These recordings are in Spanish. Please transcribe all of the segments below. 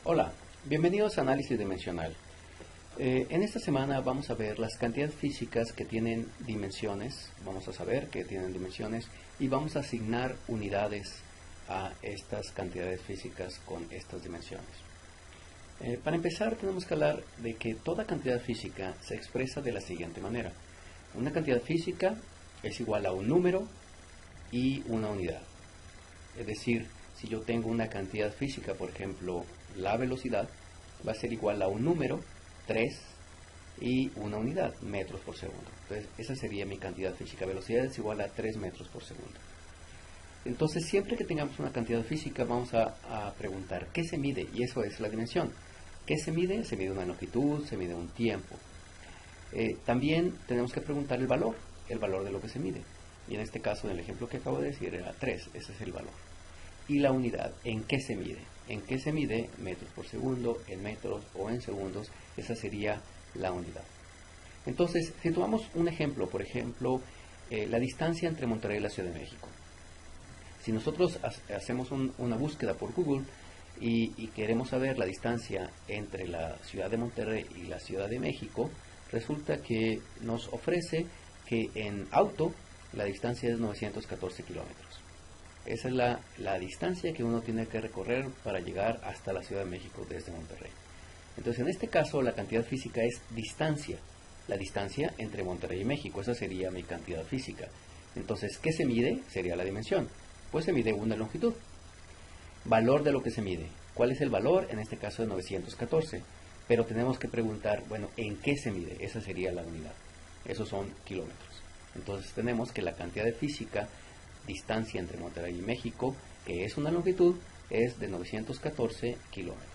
Hola, bienvenidos a Análisis Dimensional. En esta semana vamos a ver las cantidades físicas que tienen dimensiones, vamos a saber que tienen dimensiones y vamos a asignar unidades a estas cantidades físicas con estas dimensiones. Para empezar tenemos que hablar de que toda cantidad física se expresa de la siguiente manera. Una cantidad física es igual a un número y una unidad. Es decir, si yo tengo una cantidad física, por ejemplo, la velocidad, va a ser igual a un número, 3, y una unidad, metros por segundo. Entonces, esa sería mi cantidad física. Velocidad es igual a 3 metros por segundo. Entonces, siempre que tengamos una cantidad física, vamos a preguntar, ¿qué se mide? Y eso es la dimensión. ¿Qué se mide? Se mide una longitud, se mide un tiempo. También tenemos que preguntar el valor de lo que se mide. Y en este caso, en el ejemplo que acabo de decir, era 3, ese es el valor. Y la unidad, ¿en qué se mide? ¿En qué se mide? Metros por segundo, en metros o en segundos, esa sería la unidad. Entonces, si tomamos un ejemplo, por ejemplo, la distancia entre Monterrey y la Ciudad de México. Si nosotros hacemos una búsqueda por Google y queremos saber la distancia entre la Ciudad de Monterrey y la Ciudad de México, resulta que nos ofrece que en auto la distancia es 914 kilómetros. Esa es la distancia que uno tiene que recorrer para llegar hasta la Ciudad de México desde Monterrey. Entonces, en este caso, la cantidad física es distancia. La distancia entre Monterrey y México. Esa sería mi cantidad física. Entonces, ¿qué se mide? Sería la dimensión. Pues se mide una longitud. Valor de lo que se mide. ¿Cuál es el valor? En este caso, de 914. Pero tenemos que preguntar, bueno, ¿en qué se mide? Esa sería la unidad. Esos son kilómetros. Entonces, tenemos que la cantidad de física, distancia entre Monterrey y México, que es una longitud, es de 914 kilómetros.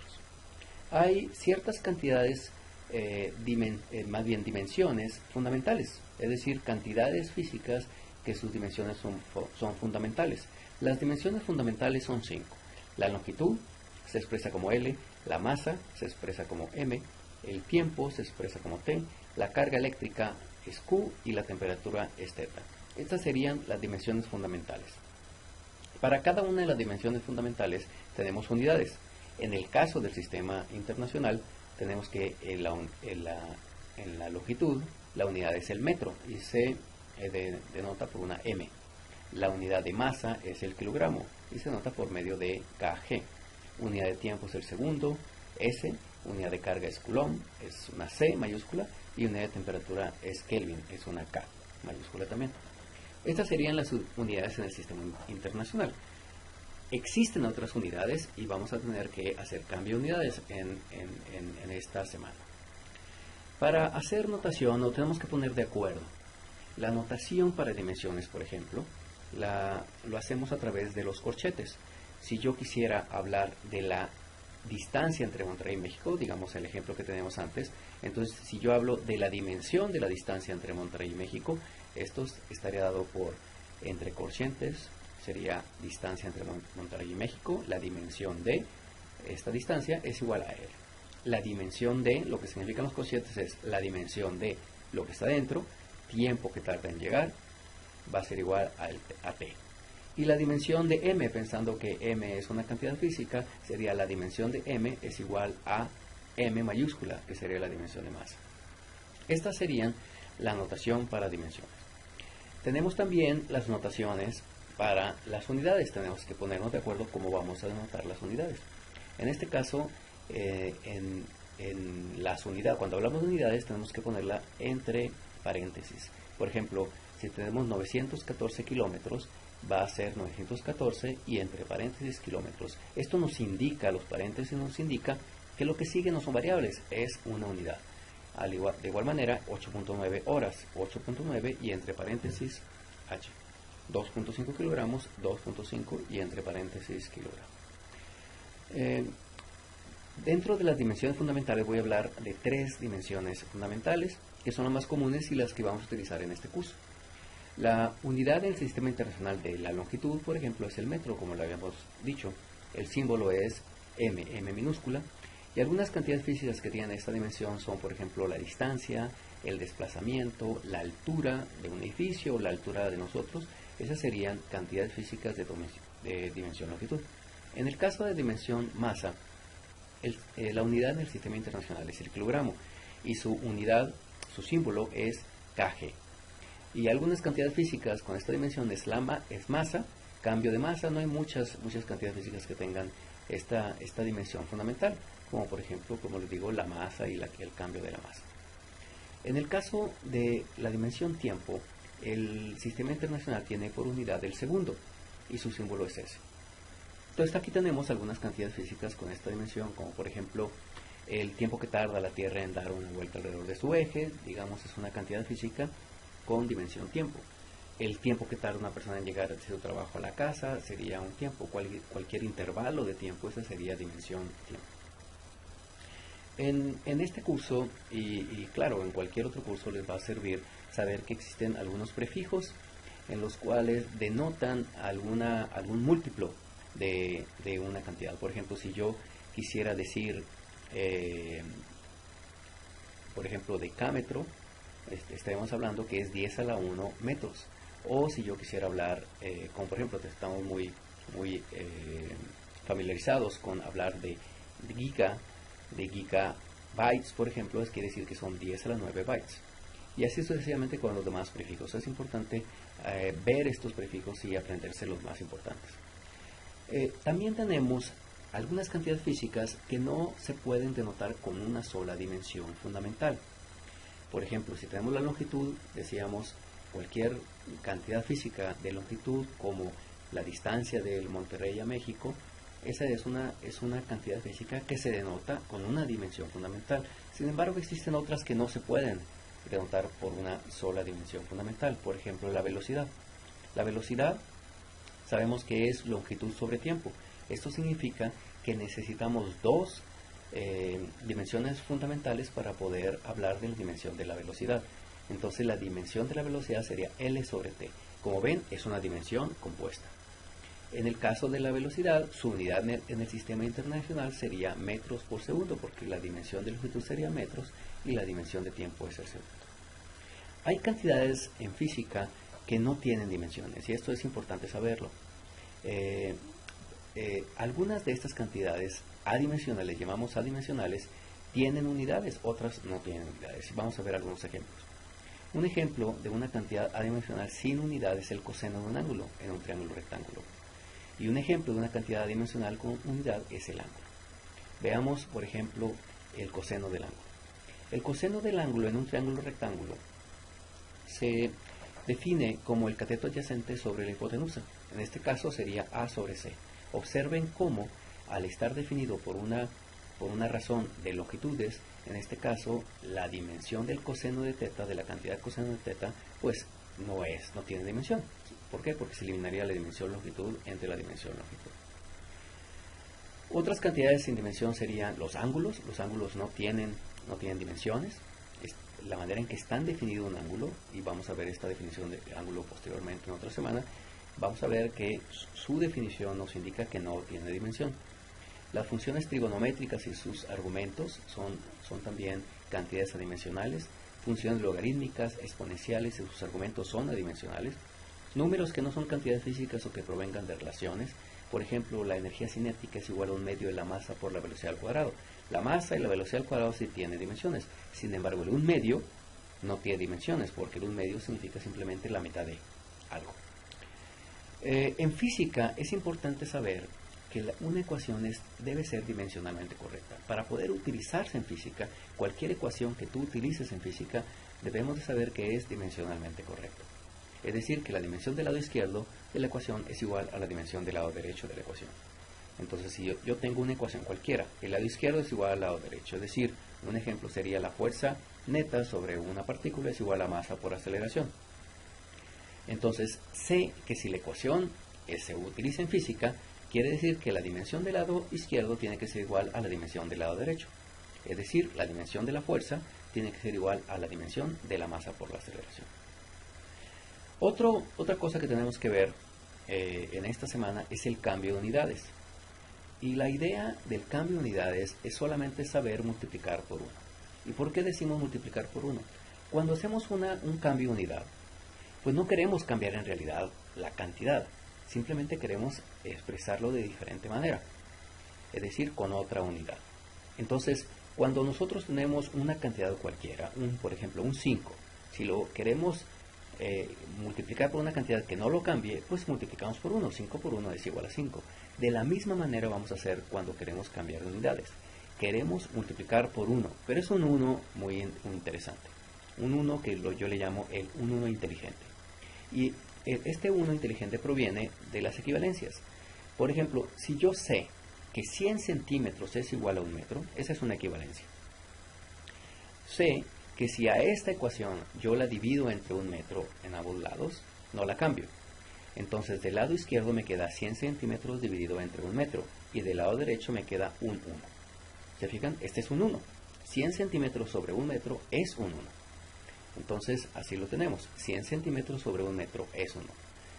Hay ciertas cantidades, más bien dimensiones fundamentales, es decir, cantidades físicas que sus dimensiones son fundamentales. Las dimensiones fundamentales son 5. La longitud se expresa como L, la masa se expresa como M, el tiempo se expresa como T, la carga eléctrica es Q y la temperatura es θ. Estas serían las dimensiones fundamentales. Para cada una de las dimensiones fundamentales tenemos unidades. En el caso del sistema internacional, tenemos que en la longitud, la unidad es el metro y se denota por una M. La unidad de masa es el kilogramo y se denota por medio de kg. Unidad de tiempo es el segundo, S. Unidad de carga es coulomb, es una C mayúscula, y unidad de temperatura es Kelvin, es una K mayúscula también. Estas serían las unidades en el sistema internacional. Existen otras unidades y vamos a tener que hacer cambio de unidades en esta semana. Para hacer notación nos tenemos que poner de acuerdo. La notación para dimensiones, por ejemplo, lo hacemos a través de los corchetes. Si yo quisiera hablar de la distancia entre Monterrey y México, digamos el ejemplo que tenemos antes, entonces si yo hablo de la dimensión de la distancia entre Monterrey y México, esto estaría dado por entre corchetes, sería distancia entre Monterrey y México, la dimensión de esta distancia es igual a R. La dimensión de, lo que significan los corchetes es la dimensión de lo que está dentro, tiempo que tarda en llegar, va a ser igual a T. Y la dimensión de M, pensando que M es una cantidad física, sería la dimensión de M es igual a M mayúscula, que sería la dimensión de masa. Estas serían la notación para dimensiones. Tenemos también las notaciones para las unidades. Tenemos que ponernos de acuerdo cómo vamos a denotar las unidades. En este caso, en las unidades, cuando hablamos de unidades, tenemos que ponerla entre paréntesis. Por ejemplo, si tenemos 914 kilómetros, va a ser 914 y entre paréntesis kilómetros. Esto nos indica, los paréntesis nos indica que lo que sigue no son variables, es una unidad. De igual manera, 8.9 horas, 8.9 y entre paréntesis H. 2.5 kilogramos, 2.5 y entre paréntesis kilogramos. Dentro de las dimensiones fundamentales voy a hablar de 3 dimensiones fundamentales, que son las más comunes y las que vamos a utilizar en este curso. La unidad del sistema internacional de la longitud, por ejemplo, es el metro, como lo habíamos dicho. El símbolo es M minúscula. Y algunas cantidades físicas que tienen esta dimensión son, por ejemplo, la distancia, el desplazamiento, la altura de un edificio, la altura de nosotros. Esas serían cantidades físicas de dimensión longitud. En el caso de dimensión masa, la unidad en el sistema internacional es el kilogramo y su unidad, su símbolo es kg. Y algunas cantidades físicas con esta dimensión es masa, cambio de masa. No hay muchas cantidades físicas que tengan esta dimensión fundamental, como por ejemplo, como les digo, la masa y el cambio de la masa. En el caso de la dimensión tiempo, el sistema internacional tiene por unidad el segundo y su símbolo es S. Entonces aquí tenemos algunas cantidades físicas con esta dimensión, como por ejemplo el tiempo que tarda la Tierra en dar una vuelta alrededor de su eje, digamos, es una cantidad física con dimensión tiempo. El tiempo que tarda una persona en llegar de su trabajo a la casa sería un tiempo. Cualquier intervalo de tiempo, esa sería dimensión tiempo. En este curso, y claro, en cualquier otro curso les va a servir saber que existen algunos prefijos en los cuales denotan algún múltiplo de una cantidad. Por ejemplo, si yo quisiera decir, por ejemplo, decámetro, estaremos hablando que es 10 a la 1 metros. O si yo quisiera hablar, como por ejemplo, estamos muy familiarizados con hablar de gigabytes, por ejemplo, quiere decir que son 10 a la 9 bytes. Y así sucesivamente con los demás prefijos. Es importante ver estos prefijos y aprenderse los más importantes. También tenemos algunas cantidades físicas que no se pueden denotar con una sola dimensión fundamental. Por ejemplo, si tenemos la longitud, decíamos cualquier cantidad física de longitud, como la distancia del Monterrey a México, esa es una cantidad física que se denota con una dimensión fundamental. Sin embargo, existen otras que no se pueden denotar por una sola dimensión fundamental. Por ejemplo, la velocidad. La velocidad sabemos que es longitud sobre tiempo. Esto significa que necesitamos dos dimensiones fundamentales para poder hablar de la dimensión de la velocidad. Entonces la dimensión de la velocidad sería L sobre T. Como ven, es una dimensión compuesta. En el caso de la velocidad, su unidad en el sistema internacional sería metros por segundo, porque la dimensión de longitud sería metros y la dimensión de tiempo es el segundo. Hay cantidades en física que no tienen dimensiones, y esto es importante saberlo. Algunas de estas cantidades adimensionales, llamamos adimensionales, tienen unidades, otras no tienen unidades. Vamos a ver algunos ejemplos. Un ejemplo de una cantidad adimensional sin unidad es el coseno de un ángulo en un triángulo rectángulo. Y un ejemplo de una cantidad adimensional con unidad es el ángulo. Veamos, por ejemplo, el coseno del ángulo. El coseno del ángulo en un triángulo rectángulo se define como el cateto adyacente sobre la hipotenusa. En este caso sería A sobre C. Observen cómo, al estar definido por una razón de longitudes, en este caso la dimensión del coseno de teta, de la cantidad de coseno de teta, pues no tiene dimensión. ¿Por qué? Porque se eliminaría la dimensión longitud entre la dimensión longitud. Otras cantidades sin dimensión serían los ángulos. Los ángulos no tienen dimensiones. Es la manera en que están definido un ángulo, y vamos a ver esta definición de ángulo posteriormente en otra semana. Vamos a ver que su definición nos indica que no tiene dimensión. Las funciones trigonométricas y sus argumentos son también cantidades adimensionales. Funciones logarítmicas, exponenciales y sus argumentos son adimensionales. Números que no son cantidades físicas o que provengan de relaciones. Por ejemplo, la energía cinética es igual a un medio de la masa por la velocidad al cuadrado. La masa y la velocidad al cuadrado sí tienen dimensiones. Sin embargo, el 1 medio no tiene dimensiones, porque el 1 medio significa simplemente la mitad de algo. En física es importante saber que una ecuación debe ser dimensionalmente correcta. Para poder utilizarse en física, cualquier ecuación que tú utilices en física, debemos de saber que es dimensionalmente correcta. Es decir, que la dimensión del lado izquierdo de la ecuación es igual a la dimensión del lado derecho de la ecuación. Entonces, si yo tengo una ecuación cualquiera, el lado izquierdo es igual al lado derecho. Es decir, un ejemplo sería la fuerza neta sobre una partícula es igual a masa por aceleración. Entonces, sé que si la ecuación se utiliza en física, quiere decir que la dimensión del lado izquierdo tiene que ser igual a la dimensión del lado derecho. Es decir, la dimensión de la fuerza tiene que ser igual a la dimensión de la masa por la aceleración. Otra cosa que tenemos que ver en esta semana es el cambio de unidades. Y la idea del cambio de unidades es solamente saber multiplicar por 1. ¿Y por qué decimos multiplicar por 1? Cuando hacemos un cambio de unidad, pues no queremos cambiar en realidad la cantidad, simplemente queremos expresarlo de diferente manera, es decir, con otra unidad. Entonces, cuando nosotros tenemos una cantidad cualquiera, por ejemplo, un 5, si lo queremos multiplicar por una cantidad que no lo cambie, pues multiplicamos por 1. 5 por 1 es igual a 5. De la misma manera vamos a hacer cuando queremos cambiar de unidades. Queremos multiplicar por 1, pero es un 1 muy interesante. Un 1 que yo le llamo un 1 inteligente. Y este 1 inteligente proviene de las equivalencias. Por ejemplo, si yo sé que 100 centímetros es igual a 1 metro, esa es una equivalencia. Sé que si a esta ecuación yo la divido entre 1 metro en ambos lados, no la cambio. Entonces del lado izquierdo me queda 100 centímetros dividido entre 1 metro y del lado derecho me queda un 1. ¿Se fijan? Este es un 1. 100 centímetros sobre 1 metro es un 1. Entonces así lo tenemos. 100 centímetros sobre 1 metro es 1.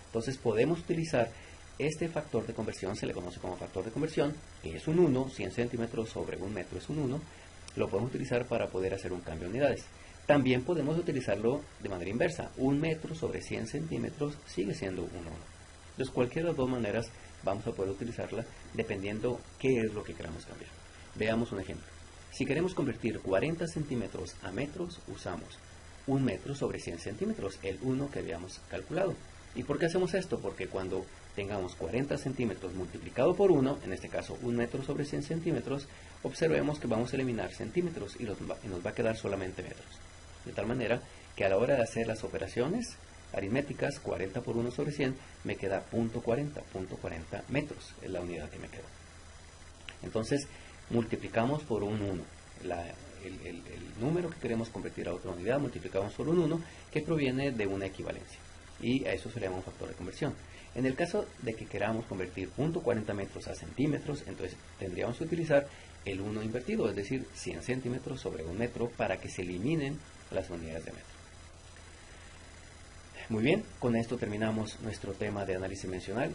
Entonces podemos utilizar este factor de conversión, se le conoce como factor de conversión, que es un 1. 100 centímetros sobre 1 metro es un 1. Lo podemos utilizar para poder hacer un cambio de unidades. También podemos utilizarlo de manera inversa. 1 metro sobre 100 centímetros sigue siendo un 1. Entonces, cualquiera de las dos maneras vamos a poder utilizarla dependiendo qué es lo que queramos cambiar. Veamos un ejemplo. Si queremos convertir 40 centímetros a metros, usamos 1 metro sobre 100 centímetros, el 1 que habíamos calculado. ¿Y por qué hacemos esto? Porque cuando tengamos 40 centímetros multiplicado por 1, en este caso 1 metro sobre 100 centímetros, observemos que vamos a eliminar centímetros y nos va a quedar solamente metros. De tal manera que a la hora de hacer las operaciones aritméticas, 40 por 1 sobre 100, me queda .40 metros, es la unidad que me quedó. Entonces, multiplicamos por un 1. El número que queremos convertir a otra unidad, multiplicamos por un 1 que proviene de una equivalencia. Y a eso se le llama un factor de conversión. En el caso de que queramos convertir .40 metros a centímetros, entonces tendríamos que utilizar el 1 invertido, es decir, 100 centímetros sobre 1 metro para que se eliminen las unidades de metro. Muy bien, con esto terminamos nuestro tema de análisis dimensional.